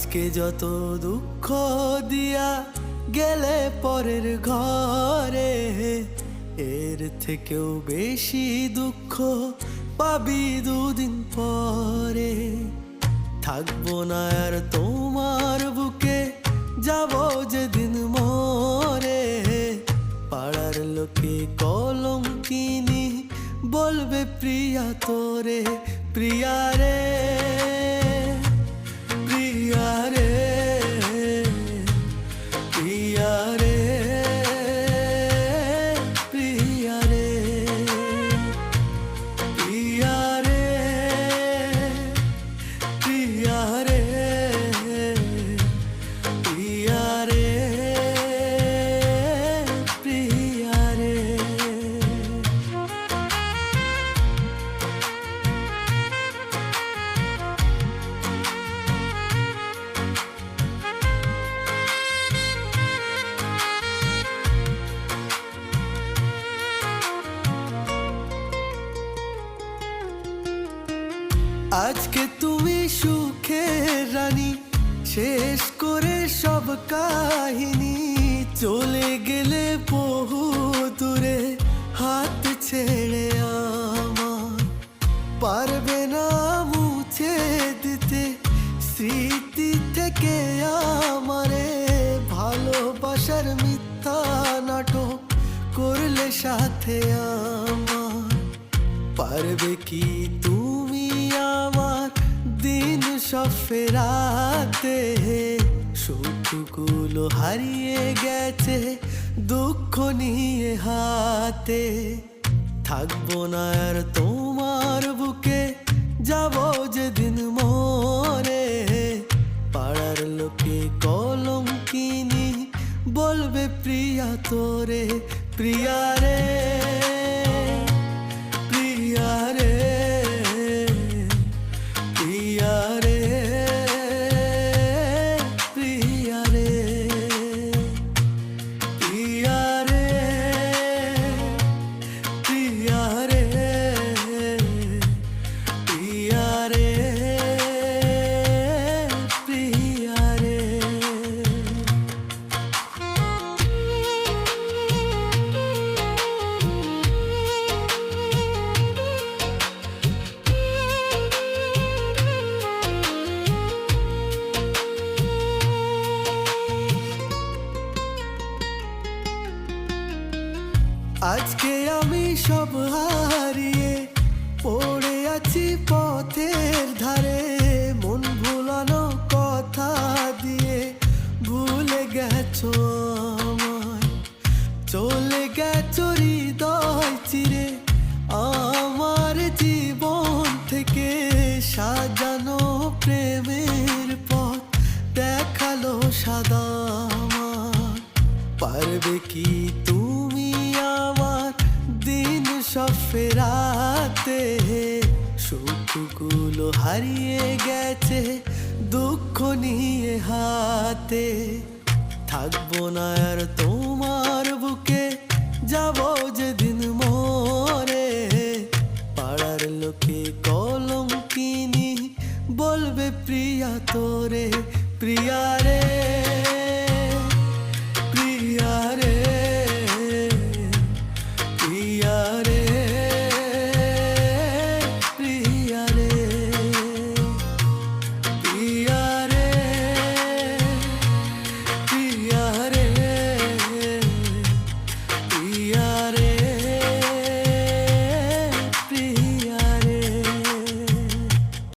আজকে যত দুঃখ দিয়া গেলে পরের ঘরে, এর থেকেও বেশি দুঃখ পাবি দুদিন পরে। থাকবো না আর তোমার বুকে, যাব যেদিন মরে। পাড়ার লোকে কলঙ্কিনী বলবে প্রিয়া তোরে, প্রিয়া রে প্রিয়া রে প্রিয়া রে প্রিয়া রে প্রিয়া রে প্রিয়া রে প্রিয়া রে প্রিয়া রে। আজকে তুমি সুখের রানী, শেষ করে সব কাহিনী। চলে গেলে বহু দূরে, হাত ছেড়ে আমার পারবে না মুছে দিতে স্মৃতি থেকে আমারে। ভালোবাসার মিথ্যা নাটক করলে সাথে আমার, পারবে কি তুমি আমার দিন সব ফেরাতে? সুখগুলো হারিয়ে গেছে দুঃখ নিয়ে হাতে। থাকবো না আর তোমার বুকে, যাব যেদিন মরে। পাড়ার লোকে কলঙ্কিনী বলবে প্রিয়া তোরে, প্রিয়া রে প্রিয়া রে প্রিয়া রে প্রিয়া রে প্রিয়া রে প্রিয়া রে প্রিয়া রে প্রিয়া রে। আজকে আমি সব হারিয়ে পড়ে আছি পথের ধারে। মন ভুলানো কথা দিয়ে ভুলে গেছো আমায়, চলে গেছো হৃদয় চিরে আমার জীবন থেকে। সাজানো প্রেমের পথ দেখালো সাদা আমার, পারবে কি তুমি আমার দিন সব ফেরাতে? সুখগুলো হারিয়ে গেছে দুঃখ নিয়ে হাতে। থাকবো না আর তোমার বুকে, যাব যেদিন মরে। পাড়ার লোকে কলঙ্কিনী বলবে প্রিয়া তোরে, প্রিয়া রে।